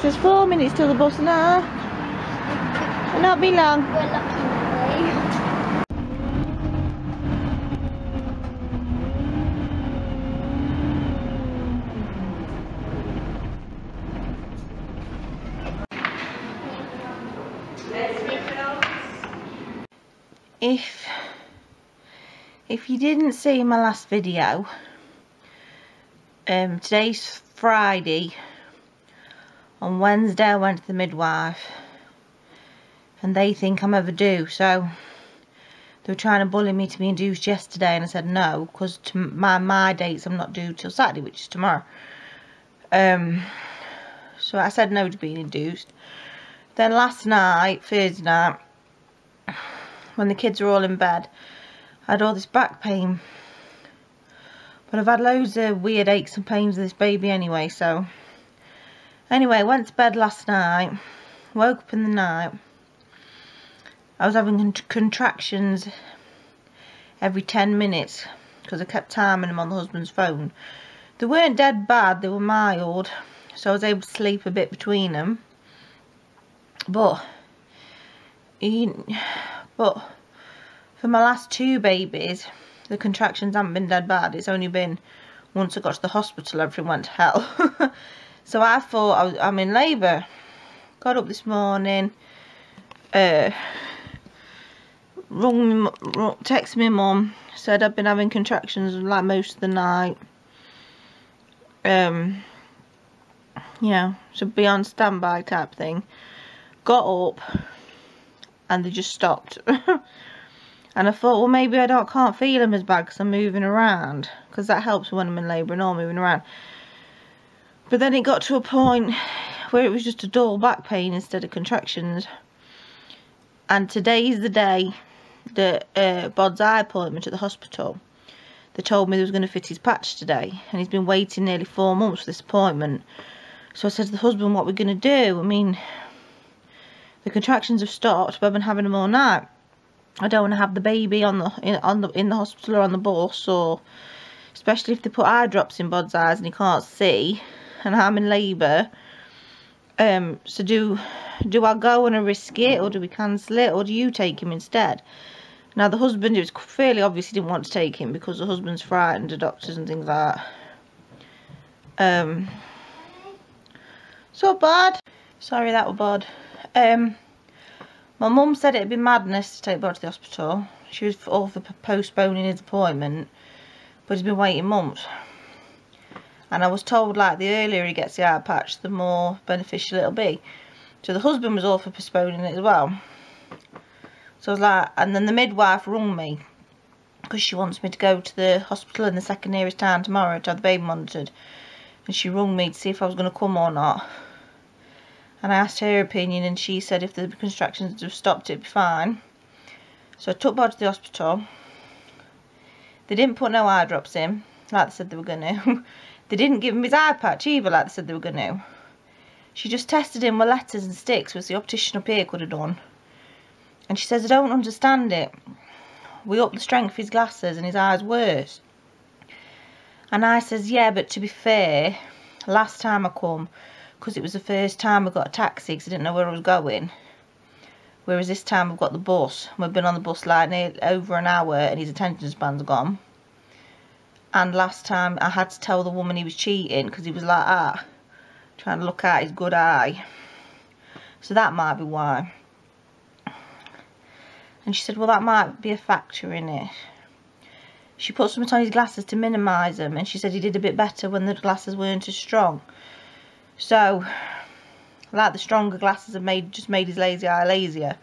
There's 4 minutes till the bus now. It'll not be long. We're lucky If you didn't see my last video, today's Friday. On Wednesday I went to the midwife and they think I'm overdue, so they were trying to bully me to be induced yesterday, and I said no, because to my dates I'm not due till Saturday, which is tomorrow. So I said no to being induced. Then last night, Thursday night, when the kids were all in bed, I had all this back pain, but I've had loads of weird aches and pains with this baby anyway. So anyway, went to bed last night, woke up in the night. I was having contractions every 10 minutes because I kept timing them on the husband's phone. They weren't dead bad, they were mild, so I was able to sleep a bit between them. But for my last 2 babies, the contractions haven't been dead bad. It's only been once I got to the hospital, everything went to hell. So I thought I'm in labour. Got up this morning, texted my mum, said I've been having contractions like most of the night. You know, so be on standby type thing. Got up and they just stopped. And I thought, well, maybe I can't feel them as bad because I'm moving around, because that helps when I'm in labour and all moving around. But then it got to a point where it was just a dull back pain instead of contractions. And today's the day that Bod's eye appointment at the hospital. They told me they was going to fit his patch today, and he's been waiting nearly 4 months for this appointment. So I said to the husband, what we're going to do? I mean, the contractions have stopped, but I've been having them all night. I don't want to have the baby in the hospital or on the bus, or especially if they put eye drops in Bod's eyes and he can't see, and I'm in labour. So do I go and risk it, or do we cancel it, or do you take him instead? Now the husband, it was fairly obvious he didn't want to take him because the husband's frightened of doctors and things like that. So bad. Sorry, that was bad. My mum said it'd be madness to take Bod to the hospital. She was all for postponing his appointment, but he's been waiting months. And I was told, like, the earlier he gets the eye patch, the more beneficial it'll be. So the husband was all for postponing it as well. So I was like, and then the midwife rung me because she wants me to go to the hospital in the second nearest town tomorrow to have the baby monitored. And she rung me to see if I was going to come or not. And I asked her opinion, and she said if the contractions have stopped, it'd be fine. So I took Bod to the hospital. They didn't put no eye drops in, like they said they were going to. They didn't give him his eye patch either, like they said they were going to. She just tested him with letters and sticks, which the optician up here could have done. And she says, I don't understand it. We upped the strength of his glasses and his eye's worse. And I says, yeah, but to be fair, last time I come, because it was the first time I got a taxi because I didn't know where I was going. Whereas this time we've got the bus. We've been on the bus like over an hour and his attention span's gone. And last time I had to tell the woman he was cheating because he was like that, trying to look at his good eye. So that might be why. And she said, well, that might be a factor in it. She put something on his glasses to minimise them, and she said he did a bit better when the glasses weren't as strong. So, like, the stronger glasses have just made his lazy eye lazier.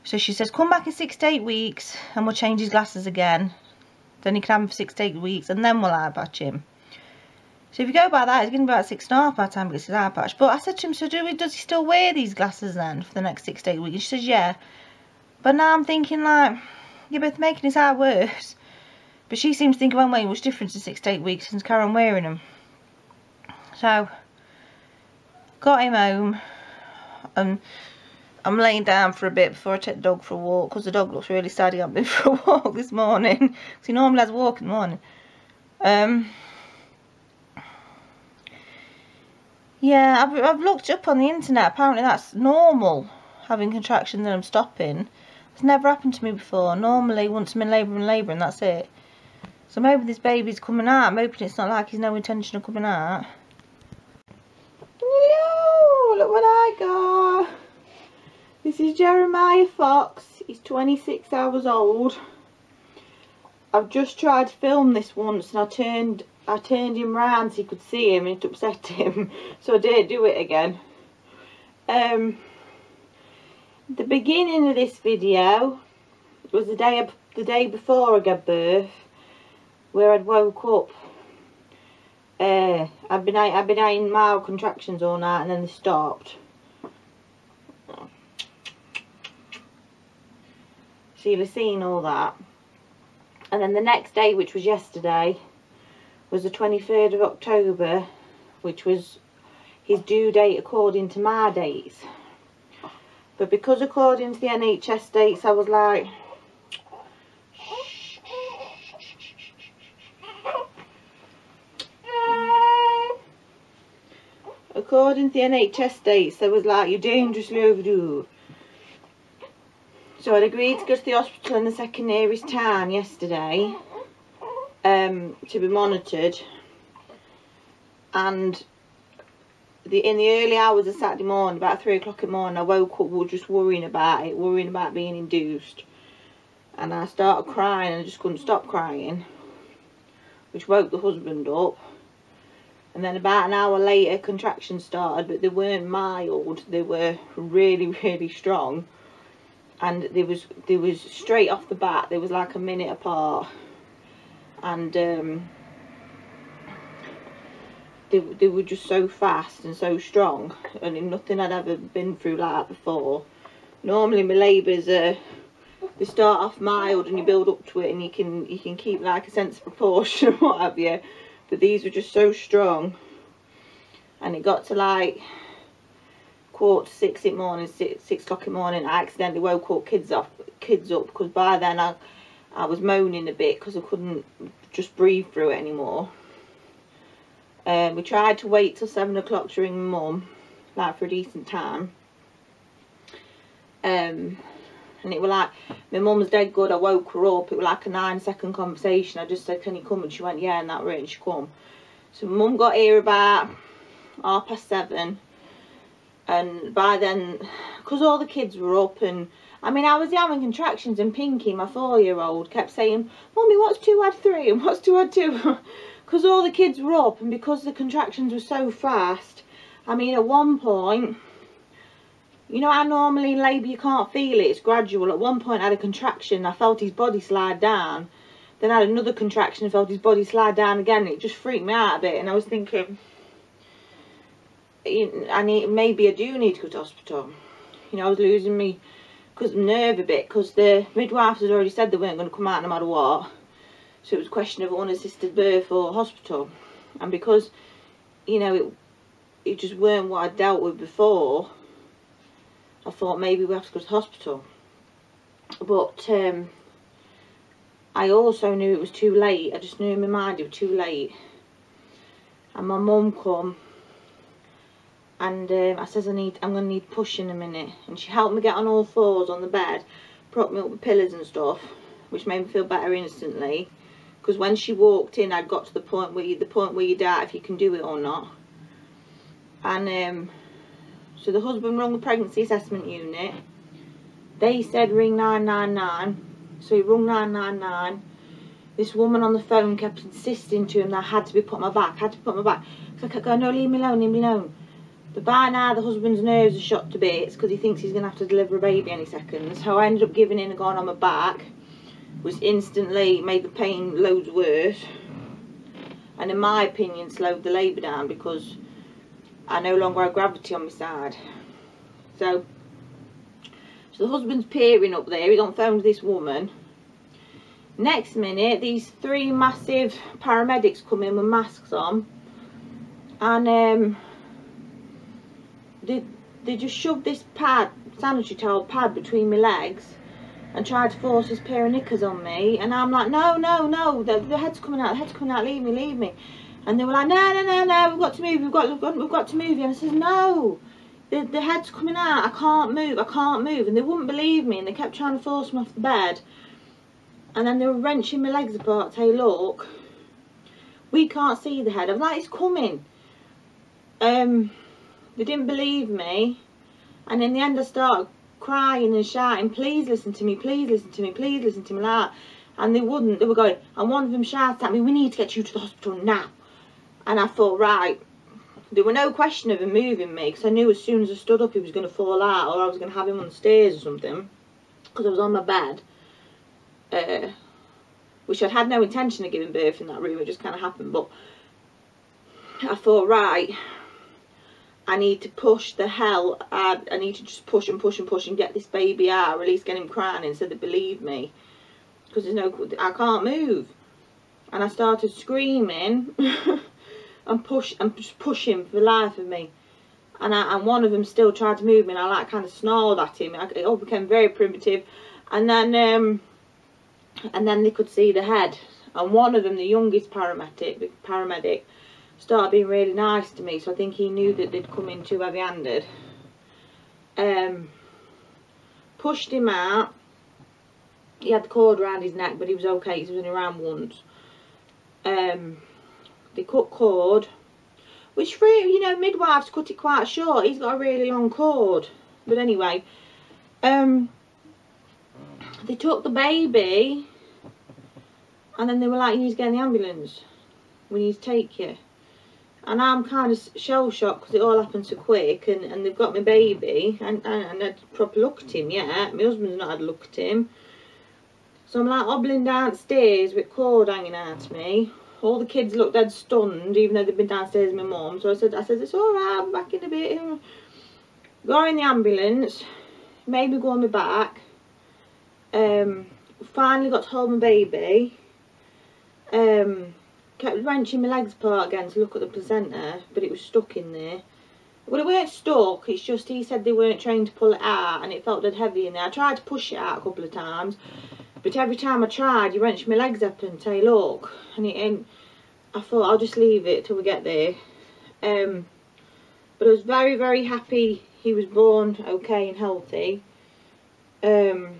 So she says, come back in 6 to 8 weeks and we'll change his glasses again. Then he can have them for 6 to 8 weeks and then we'll eye patch him. So if you go by that, it's going to be about 6.5 by the time he gets his eye patch. But I said to him, so does he still wear these glasses then for the next 6 to 8 weeks? And she says, yeah. But now I'm thinking, like, you're both making his eye worse. But she seems to think, well, wait, what's the difference in 6 to 8 weeks since carry on wearing them? So got him home, and I'm laying down for a bit before I take the dog for a walk, because the dog looks really sad. He hasn't been for a walk this morning, because he normally has a walk in the morning. Yeah, I've looked up on the internet. Apparently that's normal, having contractions and them stopping. It's never happened to me before. Normally, once I'm in labour and that's it. So I'm hoping this baby's coming out. I'm hoping it's not like he's no intention of coming out. Hello, look what I got. This is Jeremiah Fox. He's 26 hours old. I've just tried to film this once and I turned him round so you could see him and it upset him. So I didn't do it again. The beginning of this video was the day before I gave birth, where I'd woke up. I'd been having mild contractions all night and then they stopped. So you'll have seen all that. And then the next day, which was yesterday, was the 23rd of October, which was his due date according to my dates. But because according to the NHS dates, I was like, according to the NHS dates, I was like, you're dangerously overdue. So I'd agreed to go to the hospital in the second nearest town yesterday to be monitored, and in the early hours of Saturday morning, about 3 o'clock in the morning, I woke up just worrying about being induced, and I started crying and I just couldn't stop crying, which woke the husband up. And then about an hour later contractions started, but they weren't mild, they were really, really strong. And there was straight off the bat, there was like a minute apart, and they were just so fast and so strong, and nothing I'd ever been through like that before. Normally my labours they start off mild and you build up to it, and you can keep like a sense of proportion and what have you, but these were just so strong. And it got to like 5:45 in the morning, 6 o'clock in the morning, I accidentally woke up kids up because by then I was moaning a bit because I couldn't just breathe through it anymore. We tried to wait till 7 o'clock to ring my mum, like for a decent time. And it was like, my mum's dead good, I woke her up, it was like a 9-second conversation. I just said, can you come? And she went, yeah, and that right, and she come. So my mum got here about 7:30. And by then, because all the kids were up, and I mean I was having contractions, and Pinky, my 4-year-old, kept saying, Mummy, what's 2 add 3 and what's 2 add 2? Because all the kids were up, and because the contractions were so fast. I mean, at one point, you know how normally in labour you can't feel it, it's gradual. At one point I had a contraction, I felt his body slide down. Then I had another contraction, I felt his body slide down again. It just freaked me out a bit, and I was thinking, maybe I do need to go to hospital. You know, I was losing me nerve a bit, because the midwives had already said they weren't going to come out no matter what. So it was a question of unassisted birth or hospital. And because, you know, it just weren't what I'd dealt with before, I thought maybe we have to go to the hospital. But I also knew it was too late. I just knew in my mind it was too late. And my mum come, and I says I'm going to need pushing a minute, and she helped me get on all fours on the bed, propped me up with pillows and stuff, which made me feel better instantly. Because when she walked in, I'd got to the point where you doubt if you can do it or not. And so the husband rung the pregnancy assessment unit. They said ring 999, so he rung 999. This woman on the phone kept insisting to him that I had to be put on my back, So I kept going, no, leave me alone, leave me alone. But by now the husband's nerves are shot to bits because he thinks he's going to have to deliver a baby any second. So I ended up giving in and going on my back, which instantly made the pain loads worse. And in my opinion slowed the labour down because I no longer had gravity on my side. So the husband's peering up there, he's on the phone with this woman. Next minute, these 3 massive paramedics come in with masks on, and they just shoved this sanitary towel pad between my legs and tried to force this pair of knickers on me, and I'm like, no, the head's coming out, leave me. And they were like, no, we've got to move, we've got to move you. And I said, no, the head's coming out, I can't move. And they wouldn't believe me, and they kept trying to force me off the bed. And then they were wrenching my legs apart, hey, look, we can't see the head. I was like, it's coming. They didn't believe me. And in the end, I started crying and shouting, please listen to me, please listen to me, please listen to me, like that. And they wouldn't. They were going, and one of them shouted at me, we need to get you to the hospital now. And I thought, right, there were no question of him moving me, because I knew as soon as I stood up he was going to fall out, or I was going to have him on the stairs or something, because I was on my bed, which I'd had no intention of giving birth in that room, it just kind of happened. But I thought, right, I need to push the hell out, I need to just push and push and push and get this baby out, or at least get him crying so they believe me, because there's no, I can't move. And I started screaming and just pushing for the life of me, and one of them still tried to move me, and I like kind of snarled at him. It all became very primitive, and then they could see the head, and one of them, the youngest paramedic, started being really nice to me, so I think he knew that they'd come in too heavy-handed. Pushed him out. He had the cord around his neck, but he was okay, he was only around once. They cut cord, which for, you know, midwives cut it quite short. He's got a really long cord. But anyway, they took the baby, and then they were like, you need to get in the ambulance, we need to take you. And I'm kind of shell shocked because it all happened so quick, and they've got my baby, and I had a proper look at him yet. My husband's not had a look at him. So I'm like hobbling downstairs with cord hanging out of me. All the kids looked dead stunned, even though they'd been downstairs with my mum. So I said, it's alright, I'll be back in a bit. Got in the ambulance, made me go on my back. Finally got to hold my baby. Kept wrenching my legs apart again to look at the placenta, but it was stuck in there. Well, it weren't stuck, it's just he said they weren't trained to pull it out, and it felt dead heavy in there. I tried to push it out a couple of times, but every time I tried, you wrench my legs up and say, look, and I thought I'll just leave it till we get there. But I was very, very happy he was born okay and healthy. We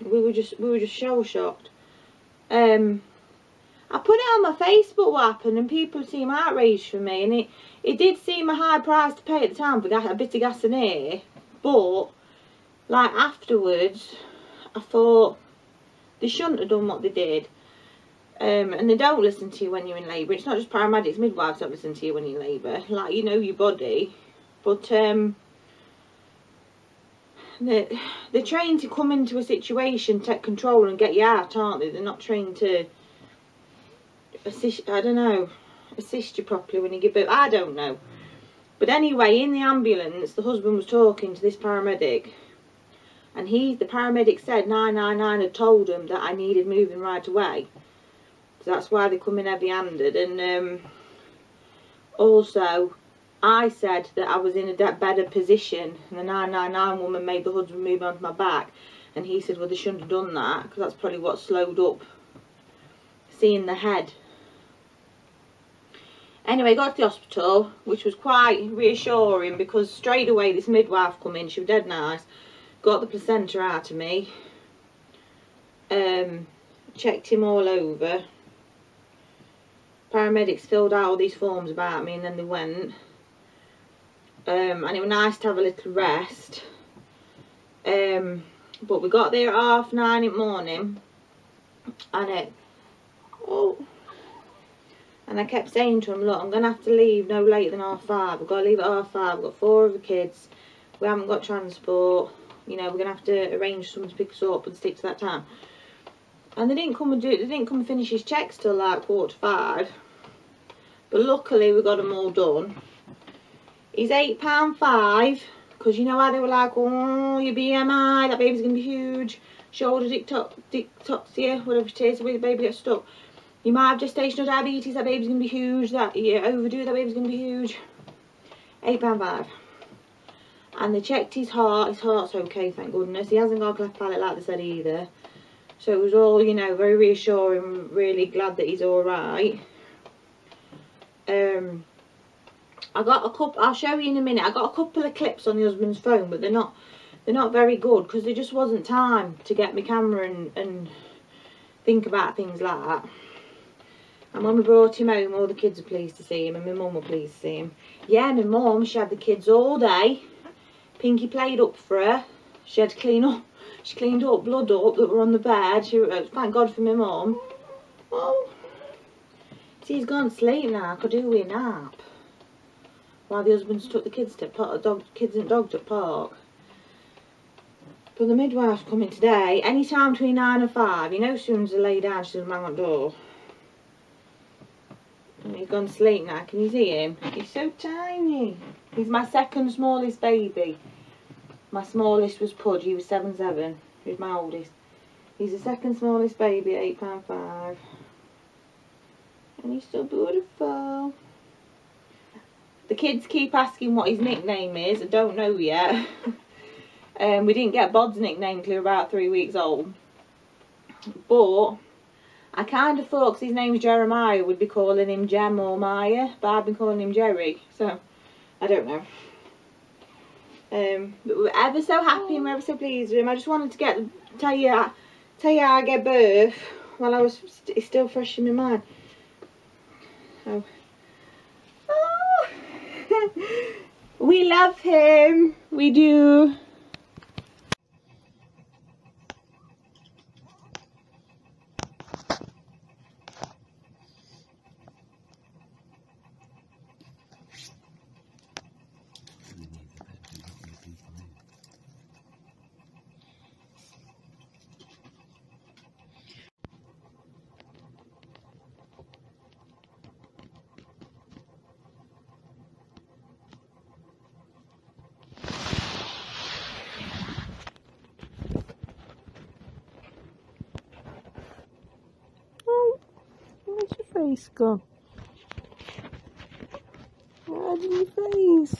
were just shell shocked. I put it on my Facebook what happened, and people seem outraged for me, and it did seem a high price to pay at the time for a bit of gas and air, but like afterwards I thought they shouldn't have done what they did. And they don't listen to you when you're in labour. It's not just paramedics, midwives don't listen to you when you're in labour. Like, you know your body. But they're trained to come into a situation, take control and get you out, aren't they? They're not trained to assist, I don't know, assist you properly when you give birth. I don't know. But anyway, in the ambulance, the husband was talking to this paramedic, and the paramedic said 999 had told him that I needed moving right away. So that's why they come in heavy-handed. And also, I said that I was in a better position, and the 999 woman made the husband move onto my back, and he said, well, they shouldn't have done that, because that's probably what slowed up seeing the head. Anyway, got to the hospital, which was quite reassuring, because straight away this midwife come in, she was dead nice, got the placenta out of me, checked him all over. Paramedics filled out all these forms about me, and then they went. And it was nice to have a little rest. But we got there at 9:30 in the morning, and I kept saying to him, look, I'm going to have to leave no later than 5:30. I've got to leave at 5:30. I've got 4 other kids. We haven't got transport. You know, we're going to have to arrange someone to pick us up and stick to that time. And they didn't come and finish his checks till like 4:45. But luckily we got them all done. He's £8.5, because you know how they were like, oh, your BMI, that baby's going to be huge. Shoulder dysplasia, whatever it is, where the baby gets stuck. You might have gestational diabetes, that baby's going to be huge. That you overdo, that baby's going to be huge. £8.5. And they checked his heart. His heart's okay, thank goodness. He hasn't got a cleft palate like they said either. So it was all, you know, very reassuring. Really glad that he's alright. I got a couple. I'll show you in a minute. I got a couple of clips on the husband's phone, but they're not very good because there just wasn't time to get my camera and think about things like that. And when we brought him home, all the kids were pleased to see him, and my mum were pleased to see him. Yeah, my mum, she had the kids all day. Pinky played up for her. She had to clean up. She cleaned up blood up that were on the bed. Thank God for my mum. Oh, see, he's gone to sleep now. I could do with a nap. While the husband's took the kids and dogs to park. But the midwife's coming today. Any time between 9 and 5. You know, as soon as they lay down, she doesn't bang on the door. And he's gone to sleep now. Can you see him? He's so tiny. He's my second smallest baby. My smallest was Pudge. He was 7'7". He was my oldest. He's the second smallest baby at £8.5. And he's so beautiful. The kids keep asking what his nickname is. I don't know yet. We didn't get Bod's nickname till he was about 3 weeks old. But I kind of thought, because his name's Jeremiah, we'd be calling him Jem or Maya. But I've been calling him Jerry. So, I don't know. But we're ever so happy and we're ever so pleased with him. I just wanted to tell you how I gave birth while it's still fresh in my mind. So, we love him. We do. Where's your face gone? Where's your face?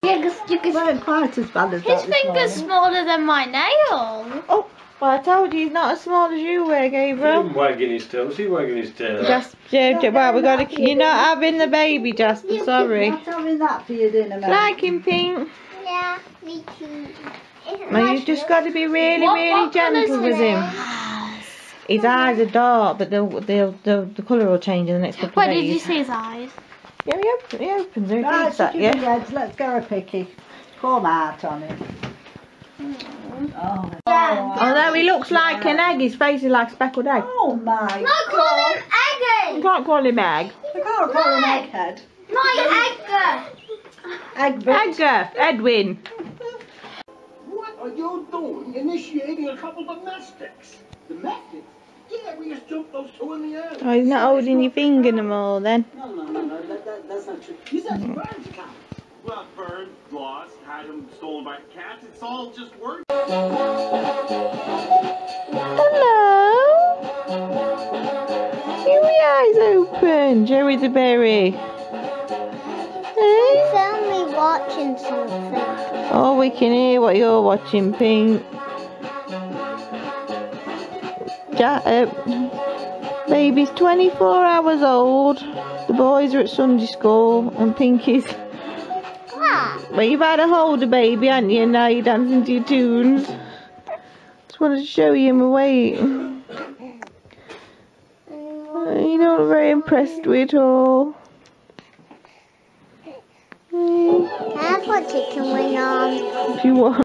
Yeah, because you weren't quite as bad as his finger's smaller than my nail. Oh, well, I told you he's not as small as you were, Gabriel. He's wagging his tail. He's wagging his tail. Well, we got to. You're not having the baby, Jasper. Sorry. Not having that for your dinner, mate. Like him, Pink. Yeah, me too. Well, you've just got to be really, really gentle with him. His eyes are dark, but the colour will change in the next couple of What days. did you see his eyes? Yeah, he opens it. Right, That, chicken yeah. heads, let's go a picky. Come out on it. Oh, Yeah. Although he looks like an egg, his face is like a speckled egg. oh my No, call him You Eggy. can't call him egg. I can't call him egghead. My Egger. Egbert. Edwin. What are you doing initiating a couple domestics? Domestics? Yeah, we just jumped those two in the air. Oh, he's not holding your finger no more then. No, that's not true. You said some birds count. Well, bird, lost, had them stolen by cats. It's all just words. Hello. Here we eyes open. Jerry the berry. Hey? Only watching something. Oh, we can hear what you're watching, Pink. Baby's 24 hours old. The boys are at Sunday school, and Pinky's. Well, you've had a hold of baby, haven't you? And now you're dancing to your tunes. Just wanted to show you my weight. You're not very impressed with it all. I've got chicken wing on. If you want.